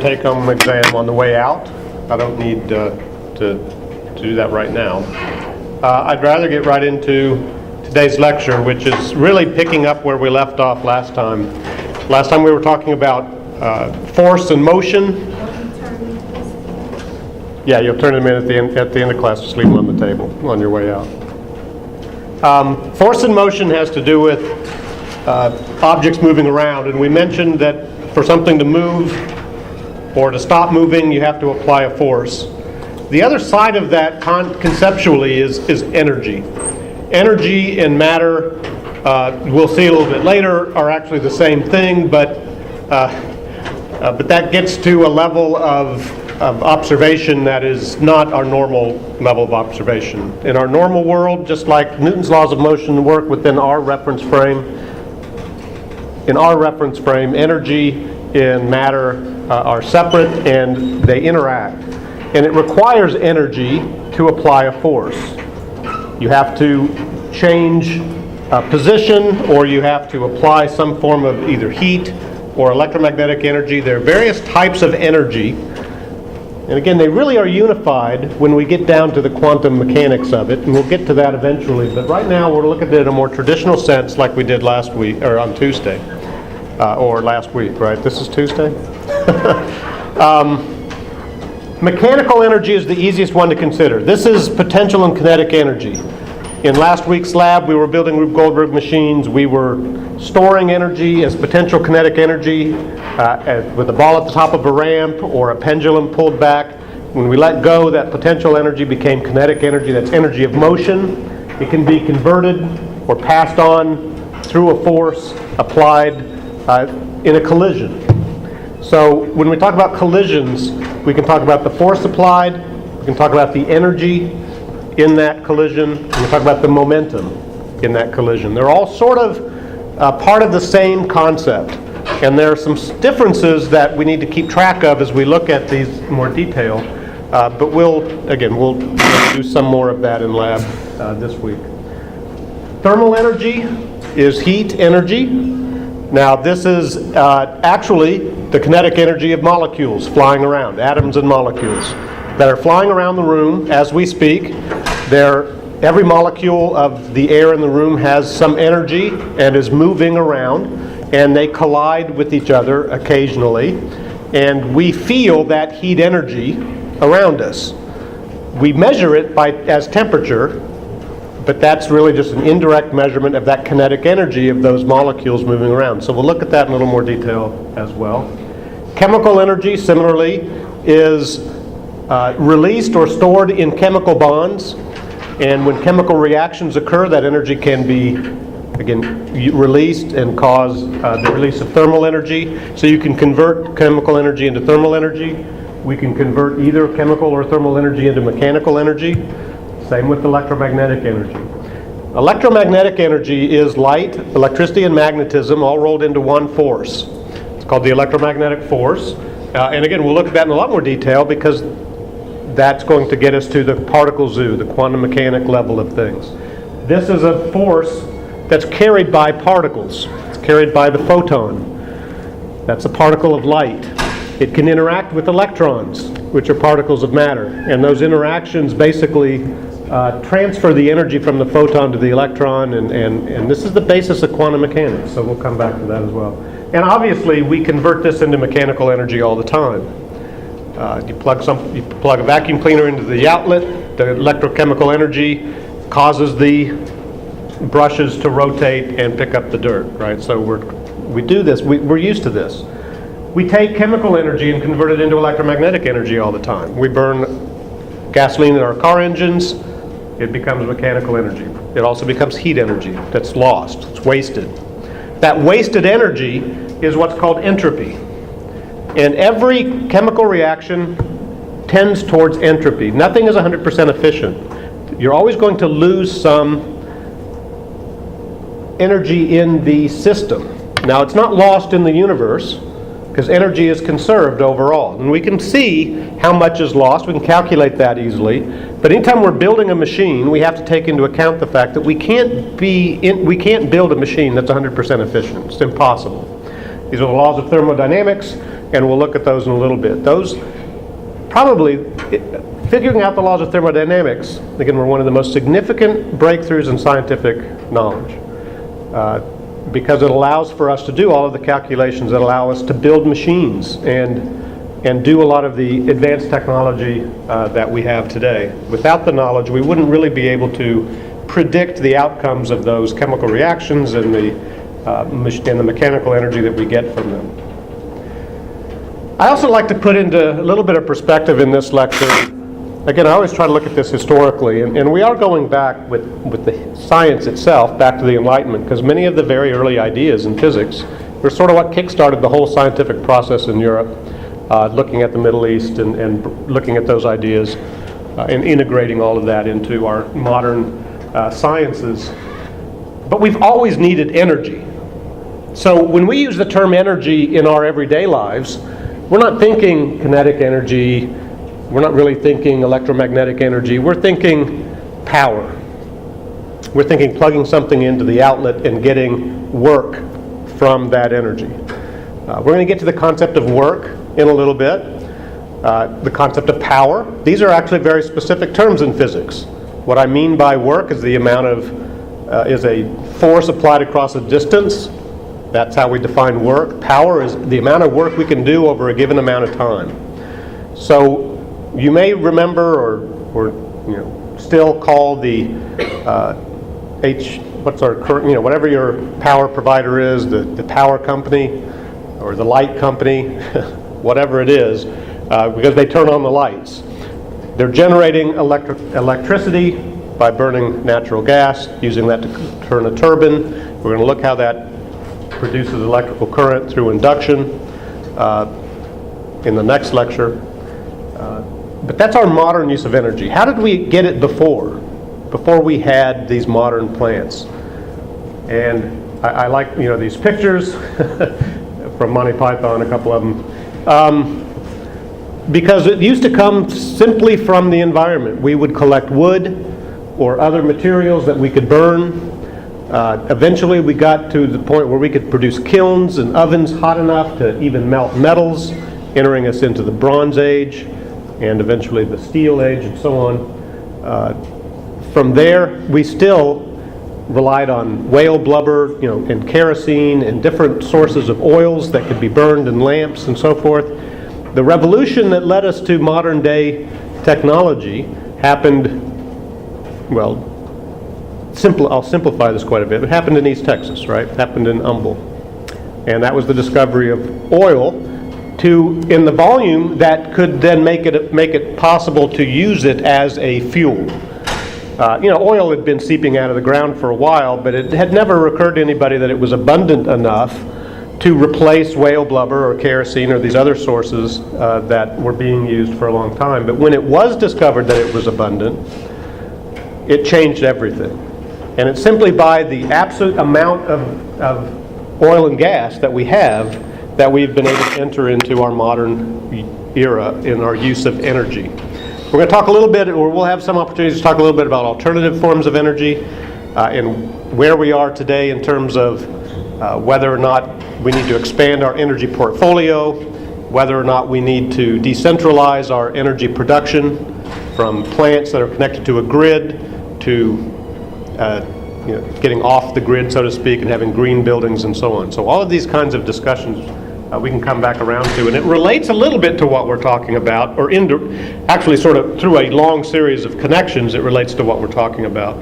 Take-home exam on the way out. I don't need to do that right now. I'd rather get right into today's lecture, which is really picking up where we left off last time. Last time we were talking about force and motion. Yeah, you'll turn them in at the end of class. Just leave them on the table on your way out. Force and motion has to do with objects moving around, and we mentioned that for something to move or to stop moving, you have to apply a force. The other side of that conceptually is energy. Energy and matter, we'll see a little bit later, are actually the same thing, but that gets to a level of observation that is not our normal level of observation. In our normal world, just like Newton's laws of motion work within our reference frame, energy and matter are separate and they interact. And it requires energy to apply a force. You have to change position, or you have to apply some form of either heat or electromagnetic energy. There are various types of energy. And again, they really are unified when we get down to the quantum mechanics of it, and we'll get to that eventually. But right now, we're looking at it in a more traditional sense, like we did last week, or on Tuesday, or last week, right? This is Tuesday? Mechanical energy is the easiest one to consider. This is potential and kinetic energy. In last week's lab, we were building Rube Goldberg machines. We were storing energy as potential kinetic energy with a ball at the top of a ramp or a pendulum pulled back. When we let go, that potential energy became kinetic energy. That's energy of motion. It can be converted or passed on through a force applied in a collision. So when we talk about collisions, we can talk about the force applied, we can talk about the energy in that collision, and we can talk about the momentum in that collision. They're all sort of part of the same concept. And there are some differences that we need to keep track of as we look at these in more detail. But we'll do some more of that in lab this week. Thermal energy is heat energy. Now this is actually the kinetic energy of molecules flying around, atoms and molecules that are flying around the room as we speak. Every molecule of the air in the room has some energy and is moving around, and they collide with each other occasionally, and we feel that heat energy around us. We measure it as temperature, but that's really just an indirect measurement of that kinetic energy of those molecules moving around. So we'll look at that in a little more detail as well. Chemical energy, similarly, is released or stored in chemical bonds. And when chemical reactions occur, that energy can be, again, released and cause the release of thermal energy. So you can convert chemical energy into thermal energy. We can convert either chemical or thermal energy into mechanical energy. Same with electromagnetic energy. Electromagnetic energy is light, electricity, and magnetism all rolled into one force. It's called the electromagnetic force. And again, we'll look at that in a lot more detail because that's going to get us to the particle zoo, the quantum mechanic level of things. This is a force that's carried by particles. It's carried by the photon. That's a particle of light. It can interact with electrons, which are particles of matter. And those interactions basically transfer the energy from the photon to the electron, and this is the basis of quantum mechanics, so we'll come back to that as well. And obviously, we convert this into mechanical energy all the time. You plug a vacuum cleaner into the outlet, the electrochemical energy causes the brushes to rotate and pick up the dirt, right? So we do this, we're used to this. We take chemical energy and convert it into electromagnetic energy all the time. We burn gasoline in our car engines, it becomes mechanical energy. It also becomes heat energy that's lost, it's wasted. That wasted energy is what's called entropy. And every chemical reaction tends towards entropy. Nothing is 100% efficient. You're always going to lose some energy in the system. Now, it's not lost in the universe, because energy is conserved overall. And we can see how much is lost. We can calculate that easily. But anytime we're building a machine, we have to take into account the fact that we can't build a machine that's 100% efficient. It's impossible. These are the laws of thermodynamics. and we'll look at those in a little bit. Those probably, figuring out the laws of thermodynamics, again, were one of the most significant breakthroughs in scientific knowledge, because it allows for us to do all of the calculations that allow us to build machines and do a lot of the advanced technology that we have today. Without the knowledge, we wouldn't really be able to predict the outcomes of those chemical reactions and the mechanical energy that we get from them. I also like to put into a little bit of perspective in this lecture. Again, I always try to look at this historically, and we are going back with the science itself, back to the Enlightenment, because many of the very early ideas in physics were sort of what kick-started the whole scientific process in Europe, looking at the Middle East and looking at those ideas and integrating all of that into our modern sciences. But we've always needed energy. So when we use the term energy in our everyday lives, we're not thinking kinetic energy, we're not really thinking electromagnetic energy, we're thinking power. We're thinking plugging something into the outlet and getting work from that energy. We're going to get to the concept of work in a little bit, the concept of power. These are actually very specific terms in physics. What I mean by work is the amount of, is a force applied across a distance. That's how we define work. Power is the amount of work we can do over a given amount of time. So you may remember or still call the what's our current, whatever your power provider is, the power company or the light company, whatever it is, because they turn on the lights. They're generating electricity by burning natural gas, using that to turn a turbine. We're going to look how that produces electrical current through induction in the next lecture. But that's our modern use of energy. How did we get it before we had these modern plants? And I like these pictures from Monty Python, a couple of them, because it used to come simply from the environment. We would collect wood or other materials that we could burn. Eventually we got to the point where we could produce kilns and ovens hot enough to even melt metals, entering us into the Bronze Age and eventually the Steel Age and so on. From there, we still relied on whale blubber, and kerosene and different sources of oils that could be burned in lamps and so forth. The revolution that led us to modern day technology happened, well, I'll simplify this quite a bit. It happened in East Texas, right? It happened in Humble. And that was the discovery of oil in the volume that could then make it possible to use it as a fuel. Oil had been seeping out of the ground for a while, but it had never occurred to anybody that it was abundant enough to replace whale blubber or kerosene or these other sources that were being used for a long time. But when it was discovered that it was abundant, it changed everything. And it's simply by the absolute amount of oil and gas that we have that we've been able to enter into our modern era in our use of energy. We're going to talk a little bit, or we'll have some opportunities to talk a little bit about alternative forms of energy and where we are today in terms of whether or not we need to expand our energy portfolio, whether or not we need to decentralize our energy production from plants that are connected to a grid to getting off the grid, so to speak, and having green buildings and so on. So all of these kinds of discussions we can come back around to, and it relates a little bit to what we're talking about, or actually sort of through a long series of connections it relates to what we're talking about.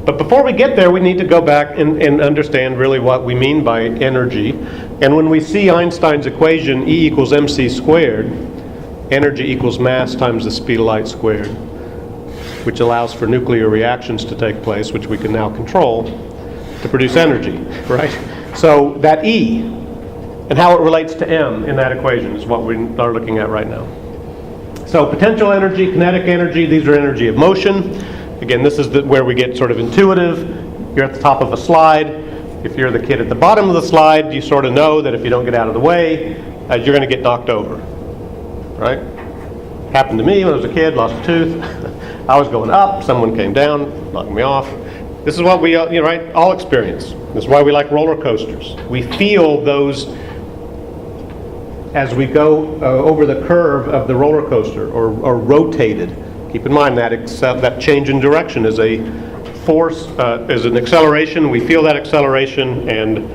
But before we get there, we need to go back and understand really what we mean by energy. And when we see Einstein's equation, E equals mc squared, energy equals mass times the speed of light squared, which allows for nuclear reactions to take place, which we can now control to produce energy, right? So that E and how it relates to M in that equation is what we are looking at right now. So potential energy, kinetic energy, these are energy of motion. Again, this is where we get sort of intuitive. You're at the top of a slide. If you're the kid at the bottom of the slide, you sort of know that if you don't get out of the way, you're going to get knocked over, right? Happened to me when I was a kid, lost a tooth. I was going up, someone came down, knocked me off. This is what we right, all experience. This is why we like roller coasters. We feel those as we go over the curve of the roller coaster, or rotated. Keep in mind that change in direction is a force, is an acceleration. We feel that acceleration, and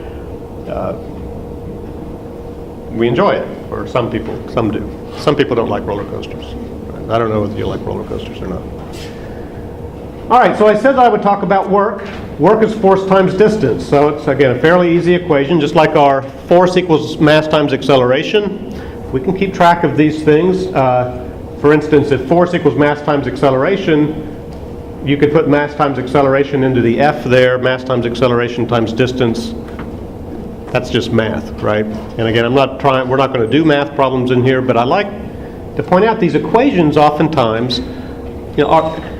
we enjoy it, or some do. Some people don't like roller coasters. I don't know whether you like roller coasters or not. All right, so I said that I would talk about work. Work is force times distance. So it's, again, a fairly easy equation, just like our force equals mass times acceleration. We can keep track of these things. For instance, if force equals mass times acceleration, you could put mass times acceleration into the F there, mass times acceleration times distance. That's just math, right? And again, we're not going to do math problems in here, but I like to point out these equations oftentimes,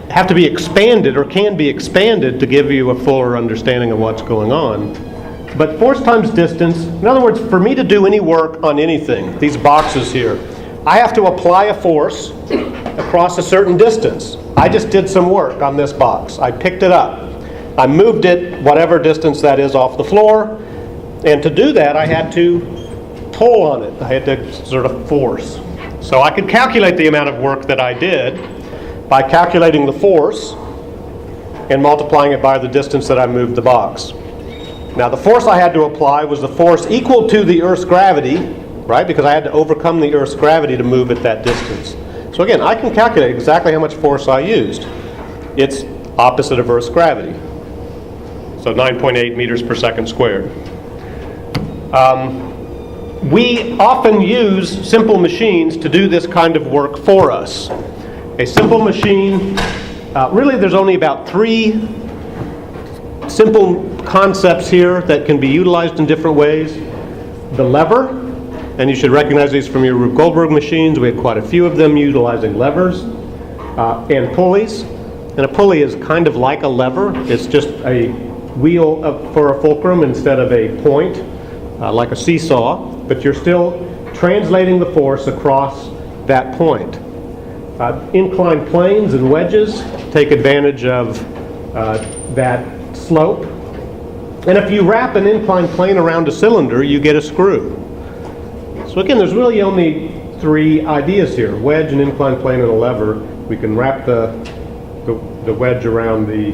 have to be expanded, or can be expanded, to give you a fuller understanding of what's going on. But force times distance, in other words, for me to do any work on anything, these boxes here, I have to apply a force across a certain distance. I just did some work on this box. I picked it up. I moved it, whatever distance that is, off the floor. And to do that, I had to pull on it. I had to sort of force. So I could calculate the amount of work that I did by calculating the force and multiplying it by the distance that I moved the box. Now, the force I had to apply was the force equal to the Earth's gravity, right? Because I had to overcome the Earth's gravity to move at that distance. So again, I can calculate exactly how much force I used. It's opposite of Earth's gravity. So 9.8 meters per second squared. We often use simple machines to do this kind of work for us. A simple machine, really there's only about 3 simple concepts here that can be utilized in different ways. The lever, and you should recognize these from your Rube Goldberg machines. We had quite a few of them utilizing levers, and pulleys. And a pulley is kind of like a lever. It's just a wheel for a fulcrum instead of a point, like a seesaw, but you're still translating the force across that point. Inclined planes and wedges take advantage of that slope. And if you wrap an inclined plane around a cylinder, you get a screw. So again, there's really only 3 ideas here: wedge, an inclined plane, and a lever. We can wrap the wedge around the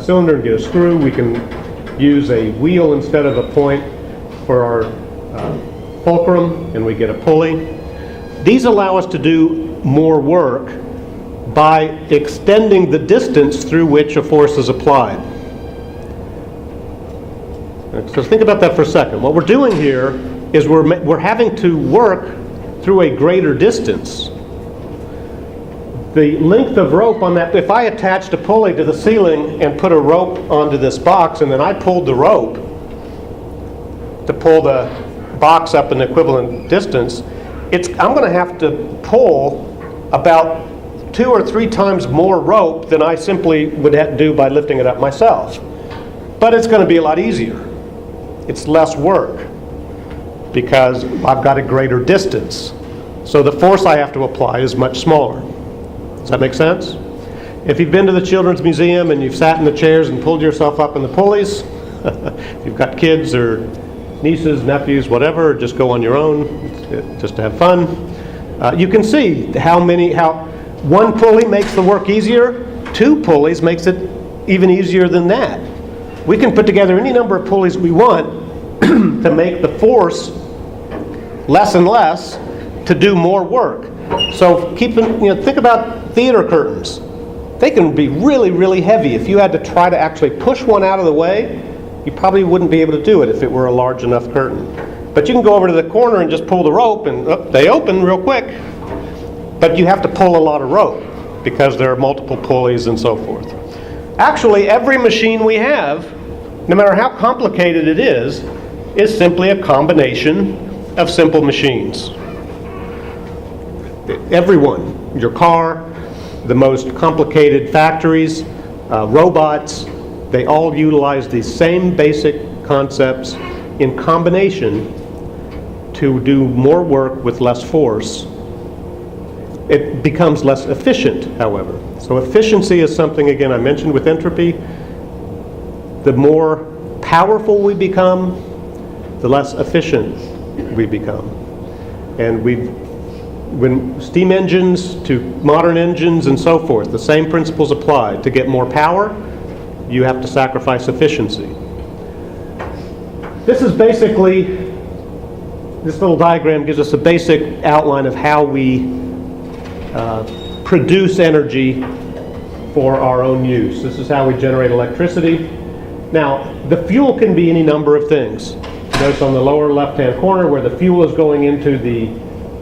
cylinder and get a screw. We can use a wheel instead of a point for our fulcrum, and we get a pulley. These allow us to do more work by extending the distance through which a force is applied. So think about that for a second. What we're doing here is we're having to work through a greater distance. The length of rope on that, if I attached a pulley to the ceiling and put a rope onto this box, and then I pulled the rope to pull the box up an equivalent distance, I'm going to have to pull about 2 or 3 times more rope than I simply would have to do by lifting it up myself. But it's going to be a lot easier. It's less work because I've got a greater distance. So the force I have to apply is much smaller. Does that make sense? If you've been to the Children's Museum and you've sat in the chairs and pulled yourself up in the pulleys, if you've got kids or nieces, nephews, whatever, just go on your own, just to have fun. You can see how 1 pulley makes the work easier, 2 pulleys makes it even easier than that. We can put together any number of pulleys we want to make the force less and less to do more work. So think about theater curtains. They can be really, really heavy. If you had to try to actually push one out of the way, you probably wouldn't be able to do it if it were a large enough curtain. But you can go over to the corner and just pull the rope, and they open real quick. But you have to pull a lot of rope because there are multiple pulleys and so forth. Actually, every machine we have, no matter how complicated it is simply a combination of simple machines. Everyone, your car, the most complicated factories, robots, they all utilize these same basic concepts in combination to do more work with less force. It becomes less efficient, however. So efficiency is something, again, I mentioned with entropy. The more powerful we become, the less efficient we become. And when steam engines to modern engines and so forth, the same principles apply. To get more power, you have to sacrifice efficiency. This is basically, this little diagram gives us a basic outline of how we produce energy for our own use. This is how we generate electricity. Now, the fuel can be any number of things. Notice on the lower left-hand corner where the fuel is going into the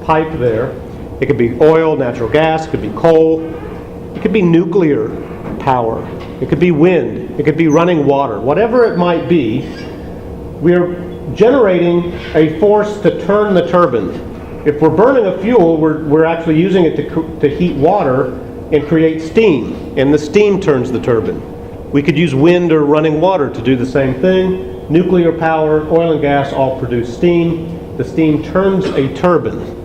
pipe there. It could be oil, natural gas, it could be coal, it could be nuclear power, it could be wind, it could be running water. Whatever it might be, we're generating a force to turn the turbine. If we're burning a fuel, we're actually using it to heat water and create steam, and the steam turns the turbine. We could use wind or running water to do the same thing. Nuclear power, oil and gas all produce steam. The steam turns a turbine.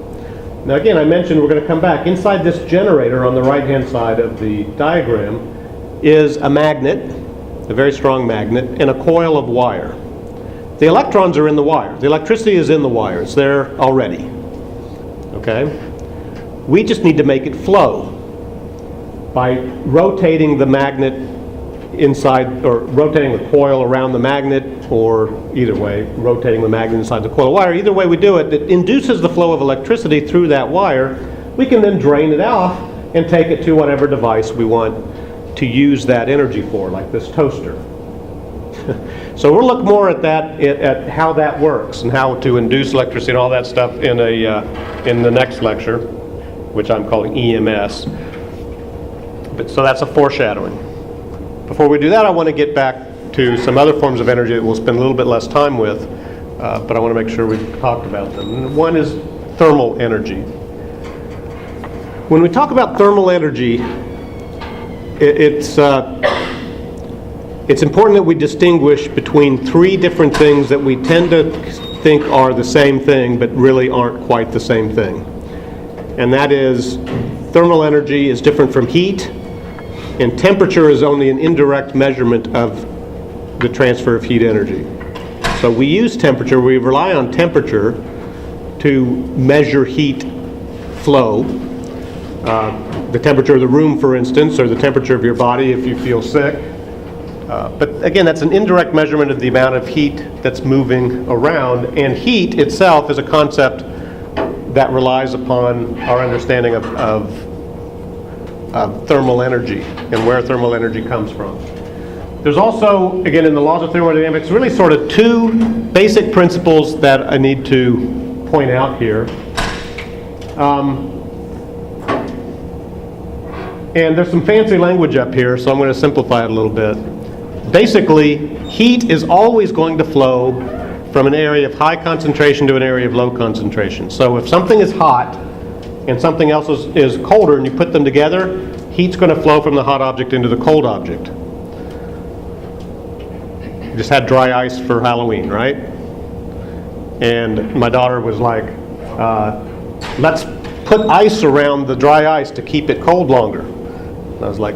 Now again, I mentioned we're going to come back. Inside this generator on the right-hand side of the diagram is a magnet, a very strong magnet, and a coil of wire. The electrons are in the wire. The electricity is in the wire. It's there already. Okay? We just need to make it flow by rotating the magnet inside, or rotating the coil around the magnet, or either way, rotating the magnet inside the coil of wire. Either way we do it, it induces the flow of electricity through that wire. We can then drain it off and take it to whatever device we want to use that energy for, like this toaster. So we'll look more at that, at how that works and how to induce electricity and all that stuff in the next lecture, which I'm calling EMS. So that's a foreshadowing. Before we do that, I want to get back to some other forms of energy that we'll spend a little bit less time with, but I want to make sure we've talked about them. One is thermal energy. When we talk about thermal energy, it's important that we distinguish between three different things that we tend to think are the same thing, but really aren't quite the same thing. And that is, thermal energy is different from heat, and temperature is only an indirect measurement of the transfer of heat energy. So we use temperature, we rely on temperature to measure heat flow. The temperature of the room, for instance, or the temperature of your body if you feel sick. But again, that's an indirect measurement of the amount of heat that's moving around, and heat itself is a concept that relies upon our understanding of thermal energy and where thermal energy comes from. There's also, again, in the laws of thermodynamics, really sort of two basic principles that I need to point out here. And there's some fancy language up here, so I'm going to simplify it a little bit. Basically, heat is always going to flow from an area of high concentration to an area of low concentration. So if something is hot and something else is colder and you put them together, heat's going to flow from the hot object into the cold object. We just had dry ice for Halloween, right? And my daughter was like, let's put ice around the dry ice to keep it cold longer. And I was like,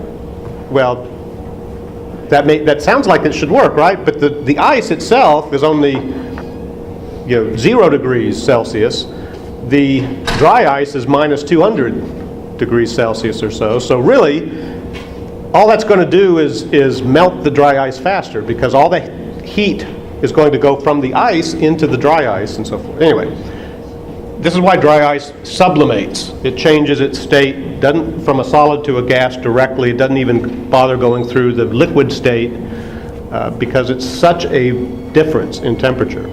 well, that sounds like it should work, right? But the ice itself is only 0 degrees Celsius. The dry ice is minus 200 degrees Celsius or so. So really, all that's going to do is melt the dry ice faster, because all the heat is going to go from the ice into the dry ice and so forth. Anyway, this is why dry ice sublimates. It changes its state, doesn't from a solid to a gas directly. It doesn't even bother going through the liquid state because it's such a difference in temperature.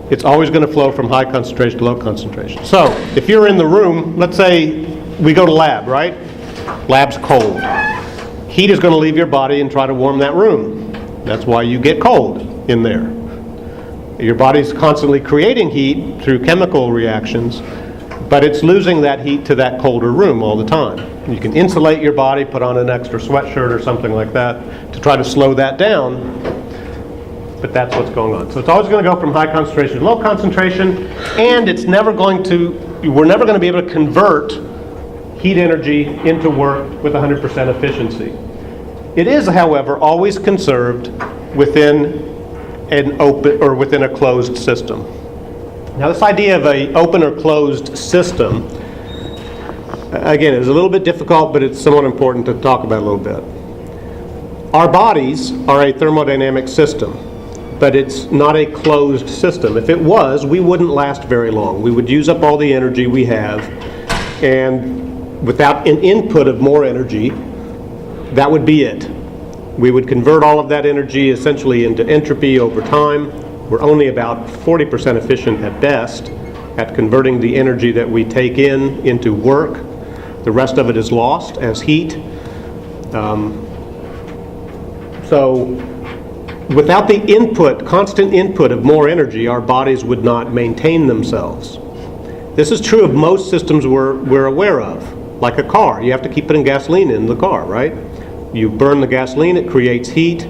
It's always going to flow from high concentration to low concentration. So if you're in the room, let's say we go to lab, right? Lab's cold. Heat is going to leave your body and try to warm that room. That's why you get cold in there. Your body's constantly creating heat through chemical reactions, but it's losing that heat to that colder room all the time. You can insulate your body, put on an extra sweatshirt or something like that to try to slow that down, but that's what's going on. So it's always going to go from high concentration to low concentration, and we're never going to be able to convert heat energy into work with 100% efficiency. It is, however, always conserved within an open or within a closed system. Now this idea of an open or closed system, again, is a little bit difficult, but it's somewhat important to talk about a little bit. Our bodies are a thermodynamic system, but it's not a closed system. If it was, we wouldn't last very long. We would use up all the energy we have, and without an input of more energy, that would be it. We would convert all of that energy essentially into entropy over time. We're only about 40% efficient at best at converting the energy that we take in into work. The rest of it is lost as heat. So without the input, constant input of more energy, our bodies would not maintain themselves. This is true of most systems we're aware of, like a car. You have to keep putting gasoline in the car, right? You burn the gasoline, it creates heat.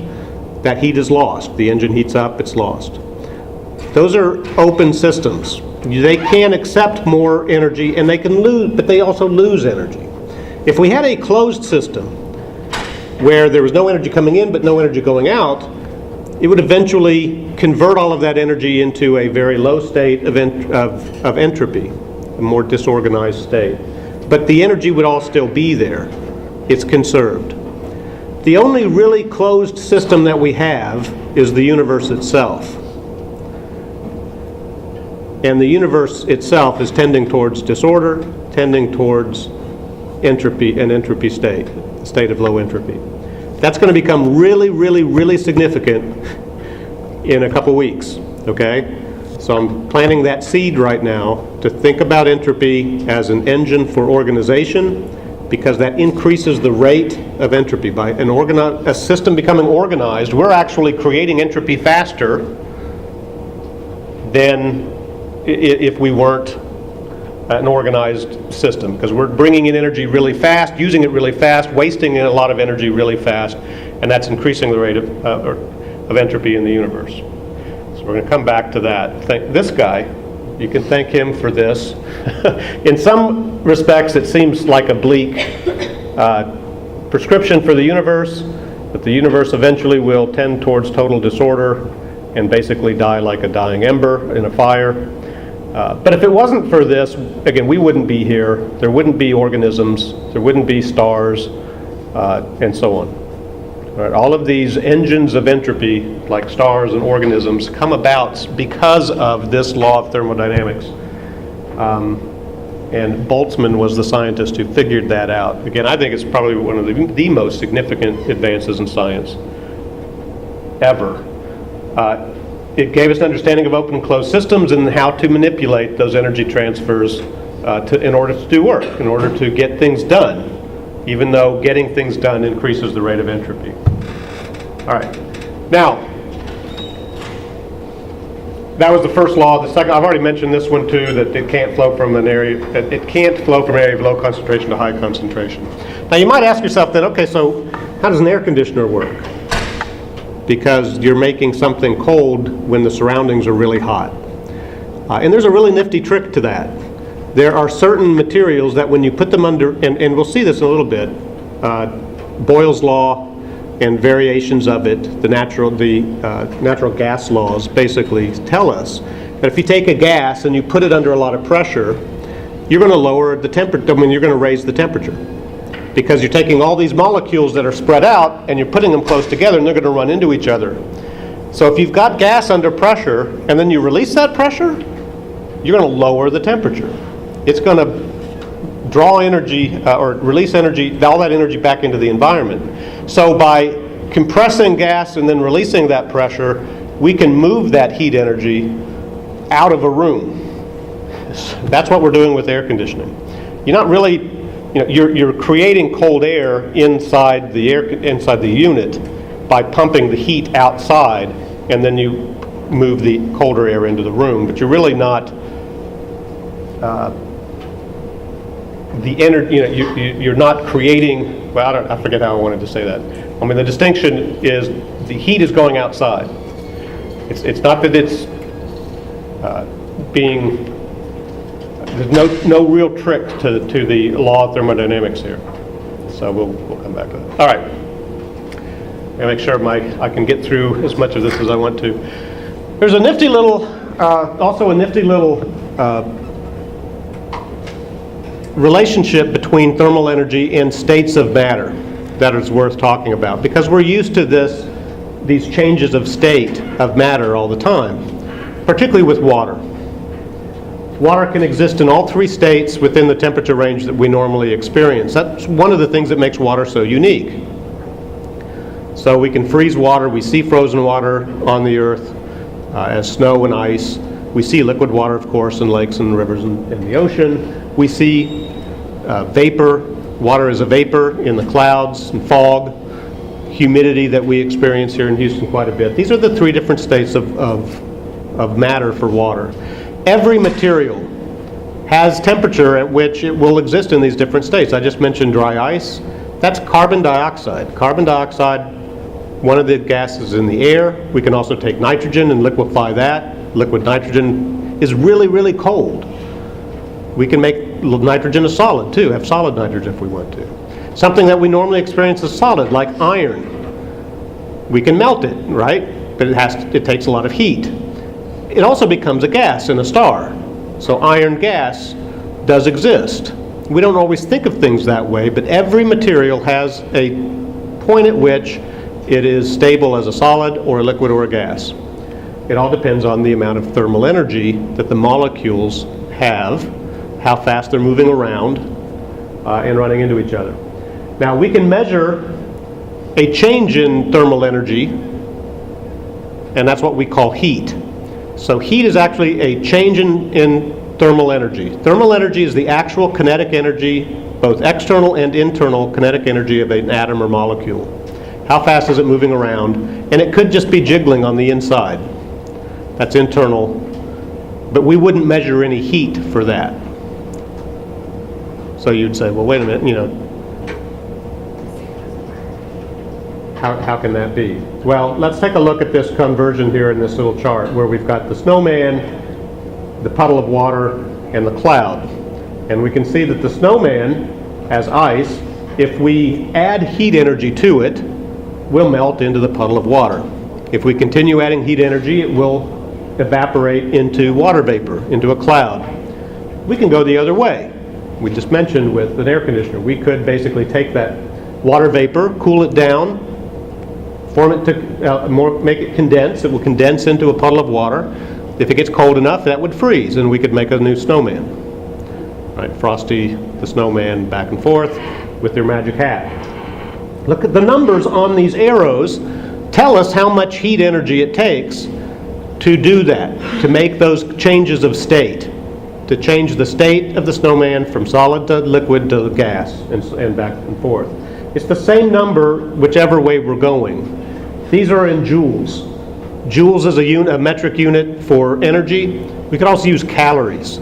That heat is lost. The engine heats up, it's lost. Those are open systems. They can accept more energy and they can lose, but they also lose energy. If we had a closed system where there was no energy coming in but no energy going out, it would eventually convert all of that energy into a very low state of entropy, a more disorganized state. But the energy would all still be there. It's conserved. The only really closed system that we have is the universe itself. And the universe itself is tending towards disorder, tending towards entropy, an entropy state, a state of low entropy. That's going to become really, really, really significant in a couple weeks, okay? So I'm planting that seed right now to think about entropy as an engine for organization, because that increases the rate of entropy. By a system becoming organized, we're actually creating entropy faster than if we weren't an organized system, because we're bringing in energy really fast, using it really fast, wasting a lot of energy really fast, and that's increasing the rate of entropy in the universe. So we're going to come back to that. This guy, you can thank him for this. In some respects, it seems like a bleak prescription for the universe, that the universe eventually will tend towards total disorder and basically die like a dying ember in a fire. But if it wasn't for this, again, we wouldn't be here. There wouldn't be organisms. There wouldn't be stars, and so on. All of these engines of entropy, like stars and organisms, come about because of this law of thermodynamics. And Boltzmann was the scientist who figured that out. Again, I think it's probably one of the most significant advances in science ever. It gave us an understanding of open and closed systems and how to manipulate those energy transfers in order to do work, in order to get things done, even though getting things done increases the rate of entropy. All right. Now, that was the first law. The second, I've already mentioned this one too, that it can't flow from an area of low concentration to high concentration. Now you might ask yourself then, okay, so how does an air conditioner work? Because you're making something cold when the surroundings are really hot. And there's a really nifty trick to that. There are certain materials that when you put them under, and we'll see this in a little bit, Boyle's law and variations of it, the natural gas laws basically tell us that if you take a gas and you put it under a lot of pressure, you're going to lower the temperature, you're going to raise the temperature. Because you're taking all these molecules that are spread out and you're putting them close together and they're going to run into each other. So if you've got gas under pressure and then you release that pressure, you're going to lower the temperature. It's going to draw energy or release energy, all that energy back into the environment. So by compressing gas and then releasing that pressure, we can move that heat energy out of a room. That's what we're doing with air conditioning. You're not really you're creating cold air inside the unit by pumping the heat outside, and then you move the colder air into the room. But you're really not you're not creating. Well, I forget how I wanted to say that. I mean, the distinction is the heat is going outside. It's not that it's being. There's no real trick to the law of thermodynamics here. So we'll come back to that. All right. I'm going to make sure I can get through as much of this as I want to. There's a nifty little also a nifty little relationship between thermal energy and states of matter that is worth talking about, because we're used to these changes of state of matter all the time, particularly with water. Water can exist in all three states within the temperature range that we normally experience. That's one of the things that makes water so unique. So we can freeze water. We see frozen water on the earth as snow and ice. We see liquid water, of course, in lakes and rivers and the ocean. We see vapor. Water is a vapor in the clouds and fog. Humidity that we experience here in Houston quite a bit. These are the three different states of matter for water. Every material has temperature at which it will exist in these different states. I just mentioned dry ice. That's carbon dioxide. Carbon dioxide, one of the gases in the air. We can also take nitrogen and liquefy that. Liquid nitrogen is really, really cold. We can make nitrogen a solid too, have solid nitrogen if we want to. Something that we normally experience as solid, like iron. We can melt it, right? But it takes a lot of heat. It also becomes a gas in a star. So iron gas does exist. We don't always think of things that way, but every material has a point at which it is stable as a solid or a liquid or a gas. It all depends on the amount of thermal energy that the molecules have, how fast they're moving around and running into each other. Now we can measure a change in thermal energy, and that's what we call heat. So heat is actually a change in thermal energy. Thermal energy is the actual kinetic energy, both external and internal kinetic energy of an atom or molecule. How fast is it moving around? And it could just be jiggling on the inside. That's internal. But we wouldn't measure any heat for that. So you'd say, well, wait a minute, how can that be? Well, let's take a look at this conversion here in this little chart where we've got the snowman, the puddle of water, and the cloud. And we can see that the snowman has ice. If we add heat energy to it, will melt into the puddle of water. If we continue adding heat energy, it will evaporate into water vapor, into a cloud. We can go the other way. We just mentioned with an air conditioner, we could basically take that water vapor, cool it down, form it to make it condense. It will condense into a puddle of water. If it gets cold enough, that would freeze, and we could make a new snowman. Right, Frosty the Snowman back and forth with their magic hat. Look at the numbers on these arrows. Tell us how much heat energy it takes to do that, to make those changes of state, to change the state of the snowman from solid to liquid to gas and back and forth. It's the same number whichever way we're going. These are in joules. Joules is a metric unit for energy. We could also use calories.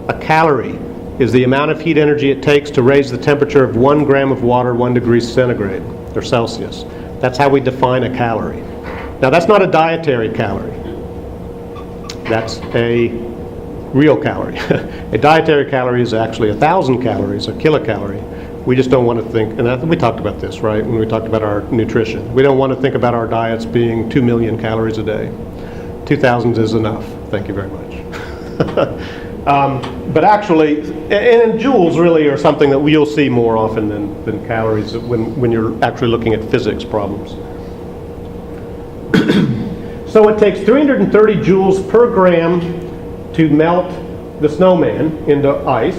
A calorie is the amount of heat energy it takes to raise the temperature of 1 gram of water 1 degree centigrade or Celsius. That's how we define a calorie. Now that's not a dietary calorie. That's a real calorie. A dietary calorie is actually 1,000 calories, a kilocalorie. We just don't want to think, and we talked about this, right, when we talked about our nutrition. We don't want to think about our diets being 2 million calories a day. 2,000 is enough. Thank you very much. But actually, and joules really are something that you'll see more often than calories when you're actually looking at physics problems. So it takes 330 joules per gram to melt the snowman into ice.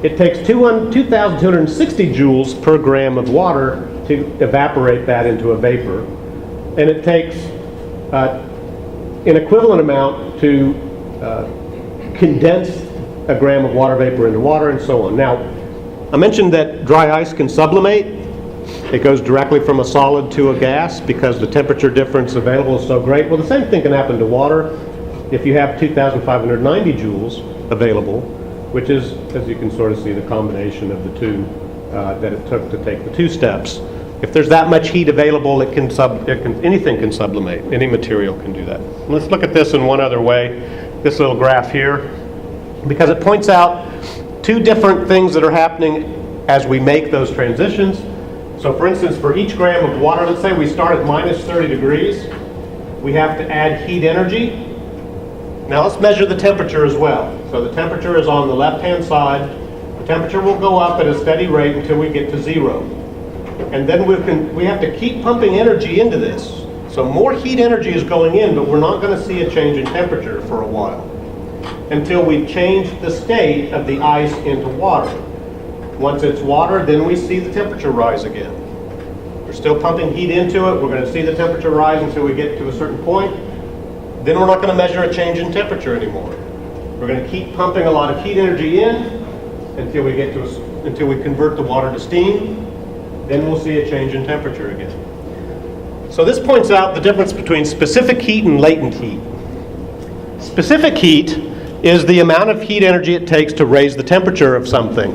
It takes 2,260 joules per gram of water to evaporate that into a vapor. And it takes an equivalent amount to condense a gram of water vapor into water, and so on. Now, I mentioned that dry ice can sublimate. It goes directly from a solid to a gas because the temperature difference available is so great. Well, the same thing can happen to water if you have 2,590 joules available, which is, as you can sort of see, the combination of the two that it took to take the two steps. If there's that much heat available, anything can sublimate. Any material can do that. Let's look at this in one other way. This little graph here, because it points out two different things that are happening as we make those transitions. So for instance, for each gram of water, let's say we start at minus 30 degrees, we have to add heat energy. Now let's measure the temperature as well. So the temperature is on the left-hand side. The temperature will go up at a steady rate until we get to 0. And then we have to keep pumping energy into this. So more heat energy is going in, but we're not going to see a change in temperature for a while until we change the state of the ice into water. Once it's water, then we see the temperature rise again. We're still pumping heat into it. We're going to see the temperature rise until we get to a certain point. Then we're not going to measure a change in temperature anymore. We're going to keep pumping a lot of heat energy in until we get to until we convert the water to steam. Then we'll see a change in temperature again. So this points out the difference between specific heat and latent heat. Specific heat is the amount of heat energy it takes to raise the temperature of something.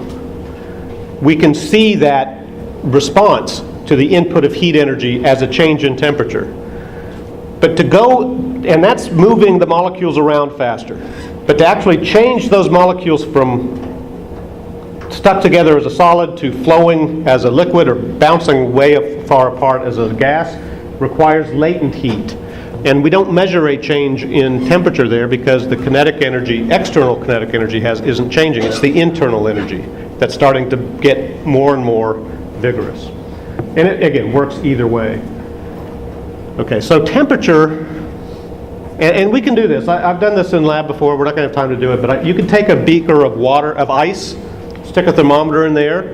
We can see that response to the input of heat energy as a change in temperature. But to go, and that's moving the molecules around faster. But to actually change those molecules from stuck together as a solid to flowing as a liquid or bouncing way far apart as a gas requires latent heat. And we don't measure a change in temperature there because the kinetic energy, external kinetic energy isn't changing. It's the internal energy that's starting to get more and more vigorous. And it, again, works either way. Okay, so temperature, and we can do this. I've done this in lab before. We're not going to have time to do it, but you can take a beaker of water, of ice, stick a thermometer in there,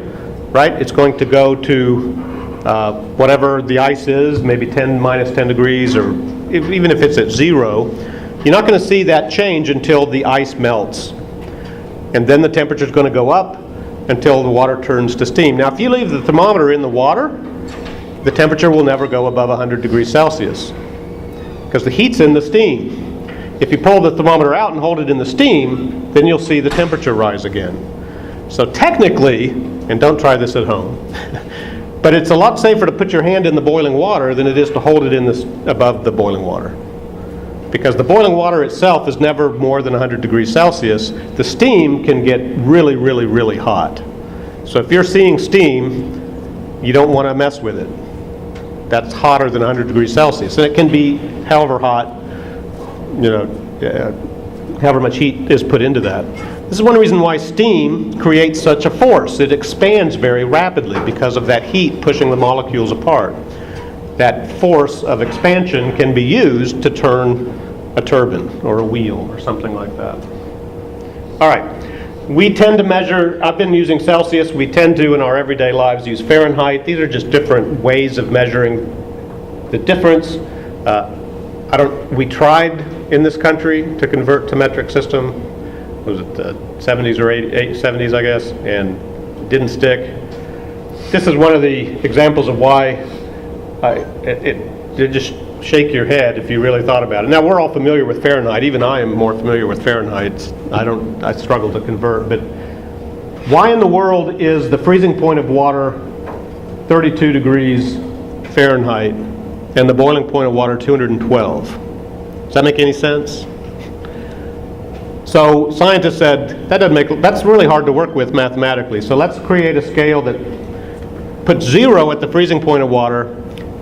right? It's going to go to whatever the ice is, maybe minus 10 degrees, or even if it's at 0. You're not going to see that change until the ice melts. And then the temperature is going to go up until the water turns to steam. Now, if you leave the thermometer in the water, the temperature will never go above 100 degrees Celsius because the heat's in the steam. If you pull the thermometer out and hold it in the steam, then you'll see the temperature rise again. So technically, and don't try this at home, but it's a lot safer to put your hand in the boiling water than it is to hold it in above the boiling water. Because the boiling water itself is never more than 100 degrees Celsius. The steam can get really, really, really hot. So if you're seeing steam, you don't want to mess with it. That's hotter than 100 degrees Celsius. And it can be however hot, however much heat is put into that. This is one reason why steam creates such a force. It expands very rapidly because of that heat pushing the molecules apart. That force of expansion can be used to turn a turbine or a wheel or something like that. All right. We tend to measure, I've been using Celsius, we tend to in our everyday lives use Fahrenheit. These are just different ways of measuring the difference. We tried in this country to convert to metric system, was it the 70s or 70s, I guess, and it didn't stick. This is one of the examples of why it just shake your head if you really thought about it. Now, we're all familiar with Fahrenheit. Even I am more familiar with Fahrenheit. I struggle to convert. But why in the world is the freezing point of water 32 degrees Fahrenheit and the boiling point of water 212? Does that make any sense? So scientists said that's really hard to work with mathematically. So let's create a scale that puts 0 at the freezing point of water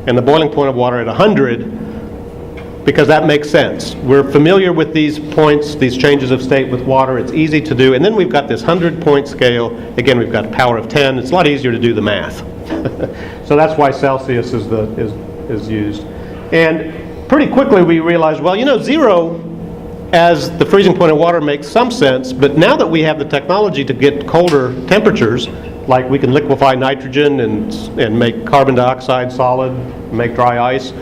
and the boiling point of water at 100, because that makes sense. We're familiar with these points, these changes of state with water. It's easy to do. And then we've got this 100-point scale. Again, we've got a power of 10. It's a lot easier to do the math. So that's why Celsius is used. And pretty quickly we realized, well, 0 as the freezing point of water makes some sense, but now that we have the technology to get colder temperatures, like we can liquefy nitrogen and make carbon dioxide solid, make dry ice.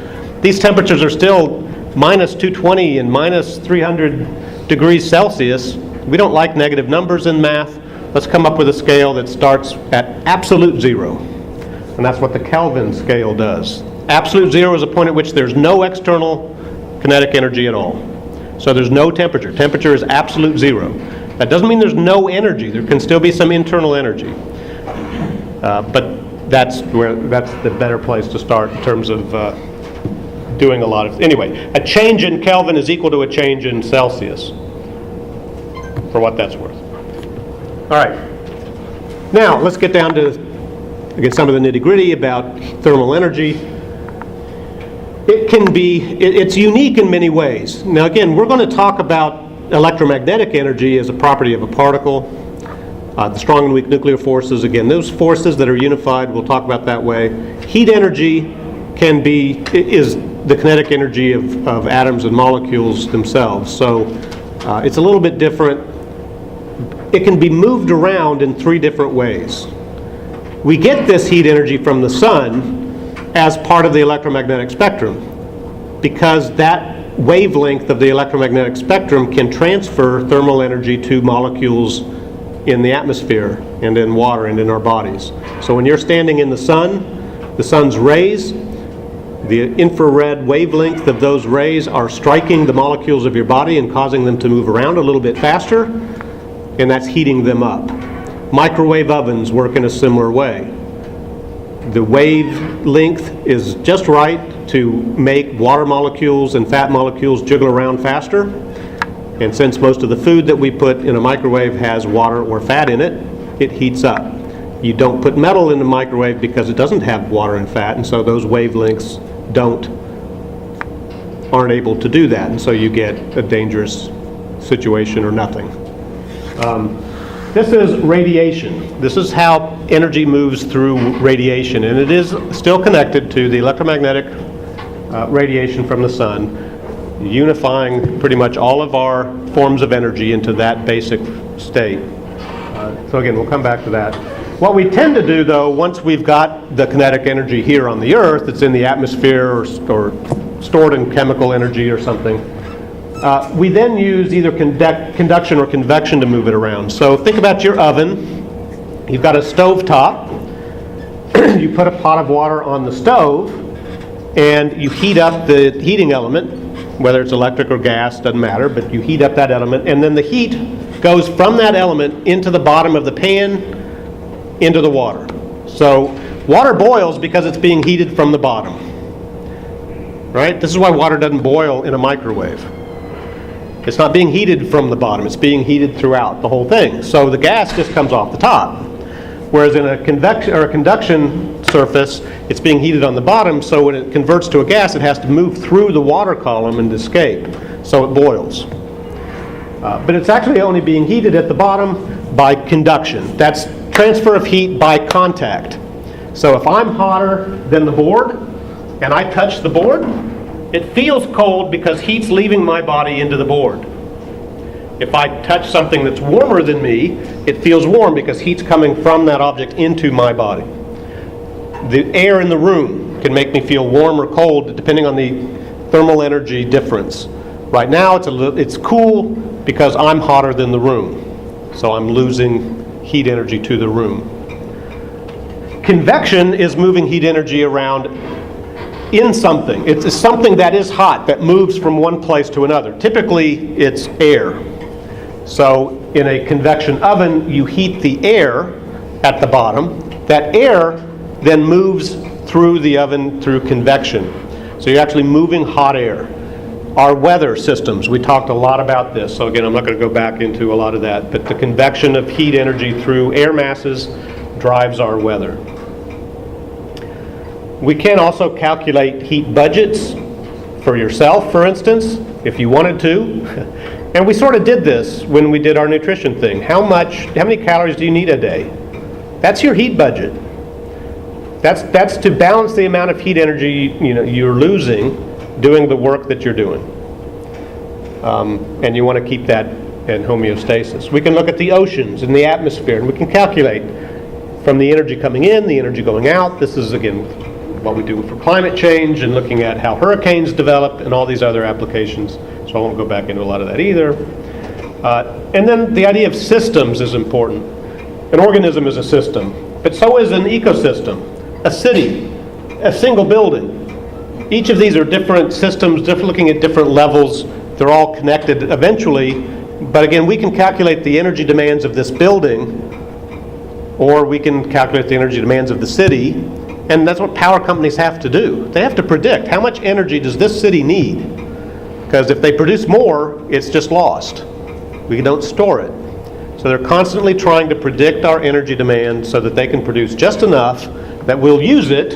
These temperatures are still minus 220 and minus 300 degrees Celsius. We don't like negative numbers in math. Let's come up with a scale that starts at absolute 0. And that's what the Kelvin scale does. Absolute 0 is a point at which there's no external kinetic energy at all. So there's no temperature. Temperature is absolute 0. That doesn't mean there's no energy. There can still be some internal energy. But that's the better place to start in terms of doing a lot of... Anyway, a change in Kelvin is equal to a change in Celsius, for what that's worth. All right. Now, let's get down to, again, some of the nitty-gritty about thermal energy. It's unique in many ways. Now, again, we're going to talk about electromagnetic energy is a property of a particle. The strong and weak nuclear forces, again, those forces that are unified, we'll talk about that way. Heat energy is the kinetic energy of atoms and molecules themselves. So it's a little bit different. It can be moved around in 3 different ways. We get this heat energy from the sun as part of the electromagnetic spectrum, because that wavelength of the electromagnetic spectrum can transfer thermal energy to molecules in the atmosphere and in water and in our bodies. So when you're standing in the sun's rays, the infrared wavelength of those rays are striking the molecules of your body and causing them to move around a little bit faster, and that's heating them up. Microwave ovens work in a similar way. The wavelength is just right to make water molecules and fat molecules jiggle around faster. And since most of the food that we put in a microwave has water or fat in it, it heats up. You don't put metal in the microwave because it doesn't have water and fat, and so those wavelengths aren't able to do that, and so you get a dangerous situation or nothing. This is radiation. This is how energy moves through radiation, and it is still connected to the electromagnetic radiation from the sun, unifying pretty much all of our forms of energy into that basic state. So again, we'll come back to that. What we tend to do, though, once we've got the kinetic energy here on the Earth, it's in the atmosphere or stored in chemical energy or something, we then use either conduction or convection to move it around. So think about your oven. You've got a stove top. You put a pot of water on the stove, and you heat up the heating element, whether it's electric or gas, doesn't matter, but you heat up that element, and then the heat goes from that element into the bottom of the pan, into the water. So water boils because it's being heated from the bottom. Right? This is why water doesn't boil in a microwave. It's not being heated from the bottom, it's being heated throughout the whole thing. So the gas just comes off the top. Whereas in a convection or a conduction surface, it's being heated on the bottom, so when it converts to a gas, it has to move through the water column and escape, so it boils. But it's actually only being heated at the bottom by conduction. That's transfer of heat by contact. So if I'm hotter than the board, and I touch the board, it feels cold because heat's leaving my body into the board. If I touch something that's warmer than me, it feels warm because heat's coming from that object into my body. The air in the room can make me feel warm or cold depending on the thermal energy difference. Right now it's cool because I'm hotter than the room, so I'm losing heat energy to the room. Convection is moving heat energy around in something. It's something that is hot that moves from one place to another. Typically it's air. So in a convection oven, you heat the air at the bottom. That air then moves through the oven through convection. So you're actually moving hot air. Our weather systems, we talked a lot about this. So again, I'm not going to go back into a lot of that. But the convection of heat energy through air masses drives our weather. We can also calculate heat budgets for yourself, for instance, if you wanted to. And we sort of did this when we did our nutrition thing. How many calories do you need a day? That's your heat budget. That's to balance the amount of heat energy you're losing doing the work that you're doing. And you want to keep that in homeostasis. We can look at the oceans and the atmosphere, and we can calculate from the energy coming in, the energy going out. This is, again, what we do for climate change and looking at how hurricanes develop and all these other applications. So I won't go back into a lot of that either. And then the idea of systems is important. An organism is a system, but so is an ecosystem, a city, a single building. Each of these are different systems, looking at different levels. They're all connected eventually, but again, we can calculate the energy demands of this building, or we can calculate the energy demands of the city, and that's what power companies have to do. They have to predict how much energy does this city need, because if they produce more, it's just lost. We don't store it. So they're constantly trying to predict our energy demand so that they can produce just enough that we'll use it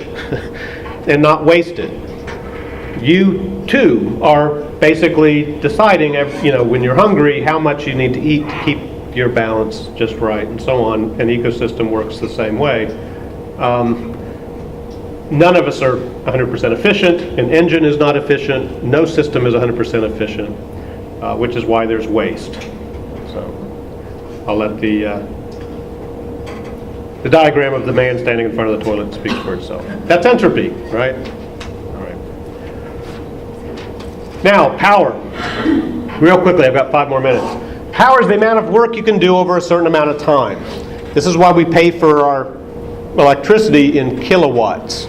and not waste it. you too are basically deciding, when you're hungry, how much you need to eat to keep your balance just right, and so on. An ecosystem works the same way. None of us are 100% efficient. An engine is not efficient. No system is 100% efficient, which is why there's waste. So I'll let the diagram of the man standing in front of the toilet speaks for itself. That's entropy, right? All right. Now, power. Real quickly, I've got 5 more minutes. Power is the amount of work you can do over a certain amount of time. This is why we pay for our electricity in kilowatts.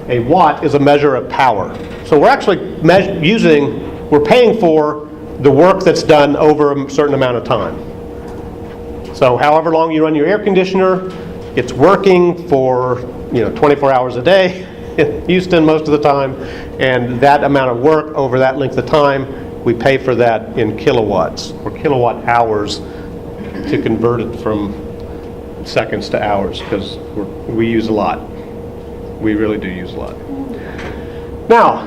A watt is a measure of power. So we're actually we're paying for the work that's done over a certain amount of time. So however long you run your air conditioner, it's working for 24 hours a day in Houston most of the time, and that amount of work over that length of time, we pay for that in kilowatts or kilowatt hours to convert it from seconds to hours, because we use a lot. We really do use a lot. Now,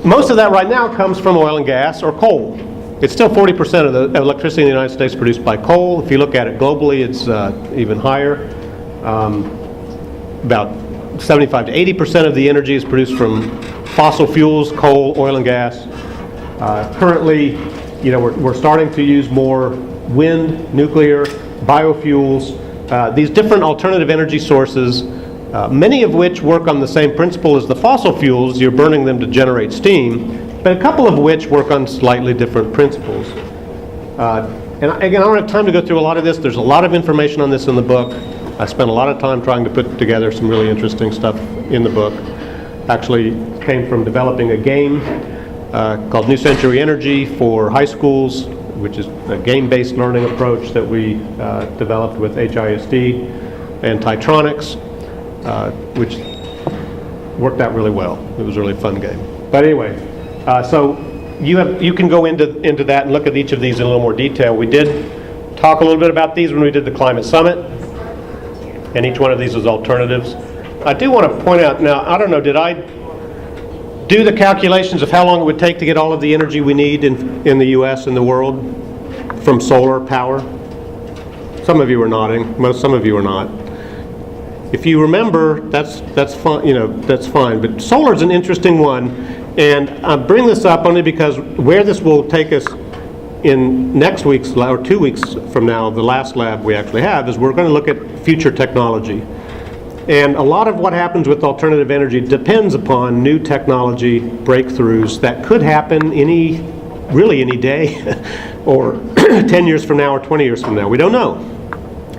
most of that right now comes from oil and gas or coal. It's still 40% of the electricity in the United States produced by coal. If you look at it globally, it's even higher. About 75 to 80% of the energy is produced from fossil fuels, coal, oil and gas. Currently, we're starting to use more wind, nuclear, biofuels, these different alternative energy sources, many of which work on the same principle as the fossil fuels. You're burning them to generate steam, but a couple of which work on slightly different principles. And again, I don't have time to go through a lot of this. There's a lot of information on this in the book. I spent a lot of time trying to put together some really interesting stuff in the book. Actually came from developing a game called New Century Energy for high schools, which is a game-based learning approach that we developed with HISD and Titronics, which worked out really well. It was a really fun game. But anyway, so you can go into that and look at each of these in a little more detail. We did talk a little bit about these when we did the Climate Summit, and each one of these is alternatives. I do want to point out, now, I don't know, did I do the calculations of how long it would take to get all of the energy we need in the U.S. and the world from solar power? Some of you are nodding. Some of you are not. If you remember, that's fine. That's fine. But solar is an interesting one, and I bring this up only because where this will take us in next week's or 2 weeks from now, the last lab we actually have, is we're going to look at future technology. And a lot of what happens with alternative energy depends upon new technology breakthroughs that could happen really any day, or 10 years from now or 20 years from now. We don't know.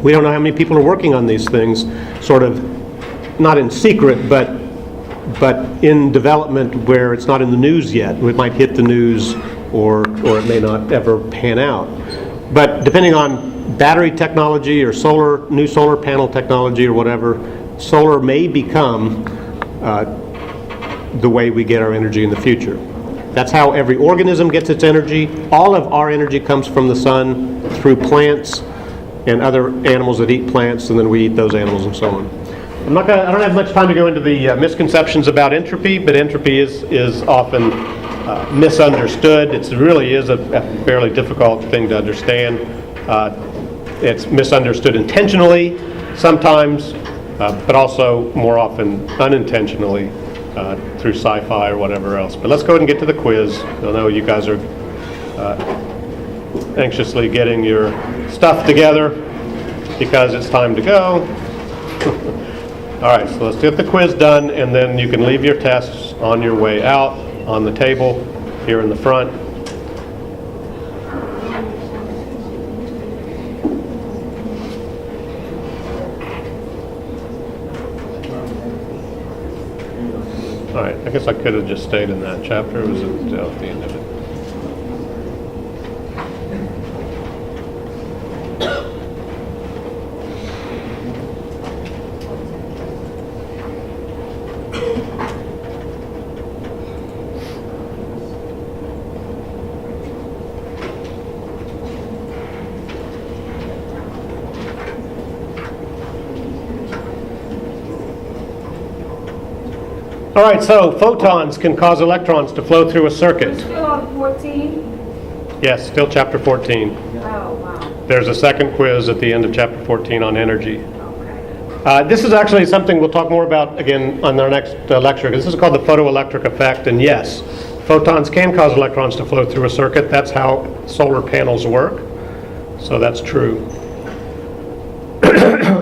We don't know how many people are working on these things, sort of not in secret, but in development where it's not in the news yet. It might hit the news, or it may not ever pan out. But depending on battery technology or new solar panel technology or whatever, solar may become the way we get our energy in the future. That's how every organism gets its energy. All of our energy comes from the sun through plants and other animals that eat plants, and then we eat those animals and so on. I don't have much time to go into the misconceptions about entropy, but entropy is often misunderstood. It really is a fairly difficult thing to understand. It's misunderstood intentionally sometimes, but also more often unintentionally through sci-fi or whatever else. But let's go ahead and get to the quiz. I know you guys are anxiously getting your stuff together because it's time to go. All right, so let's get the quiz done, and then you can leave your tests on your way out on the table here in the front. All right, I guess I could have just stayed in that chapter. It was at the end of it. All right, so photons can cause electrons to flow through a circuit. Still on 14? Yes, still chapter 14. Oh, wow. There's a second quiz at the end of chapter 14 on energy. Okay. This is actually something we'll talk more about again on our next lecture. This is called the photoelectric effect, and yes, photons can cause electrons to flow through a circuit. That's how solar panels work, so that's true.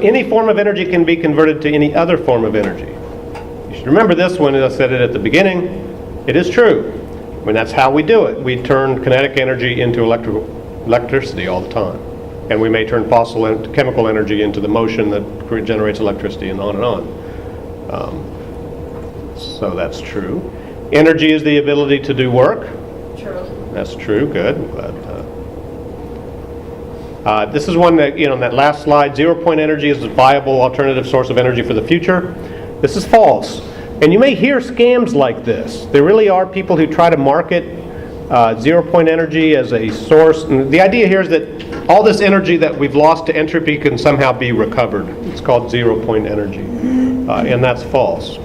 Any form of energy can be converted to any other form of energy. You should remember this one, as I said it at the beginning. It is true. I mean, that's how we do it. We turn kinetic energy into electricity all the time. And we may turn fossil and chemical energy into the motion that generates electricity, and on and on. So that's true. Energy is the ability to do work. True. That's true, good. This is one that, on that last slide, zero-point energy is a viable alternative source of energy for the future. This is false. And you may hear scams like this. There really are people who try to market zero-point energy as a source. And the idea here is that all this energy that we've lost to entropy can somehow be recovered. It's called zero-point energy. And that's false.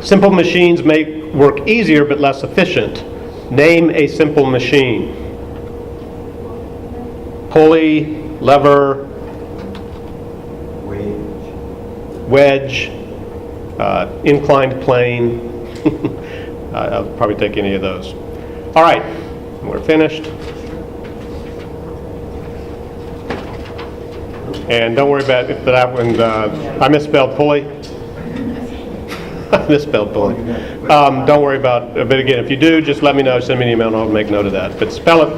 Simple machines may work easier but less efficient. Name a simple machine. Pulley, lever, wedge, inclined plane. I'll probably take any of those. All right, we're finished. And don't worry about if that one, I misspelled pulley. I misspelled pulley. Don't worry about it. But again, if you do, just let me know. Send me an email and I'll make note of that. But spell it.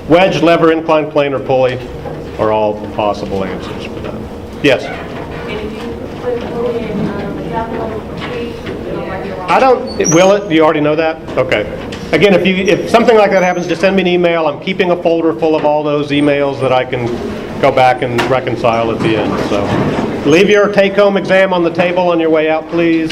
Wedge, lever, inclined plane, or pulley are all possible answers for that. Yes? I don't, will it? Do you already know that? Okay. Again, if something like that happens, just send me an email. I'm keeping a folder full of all those emails that I can go back and reconcile at the end. So leave your take-home exam on the table on your way out, please.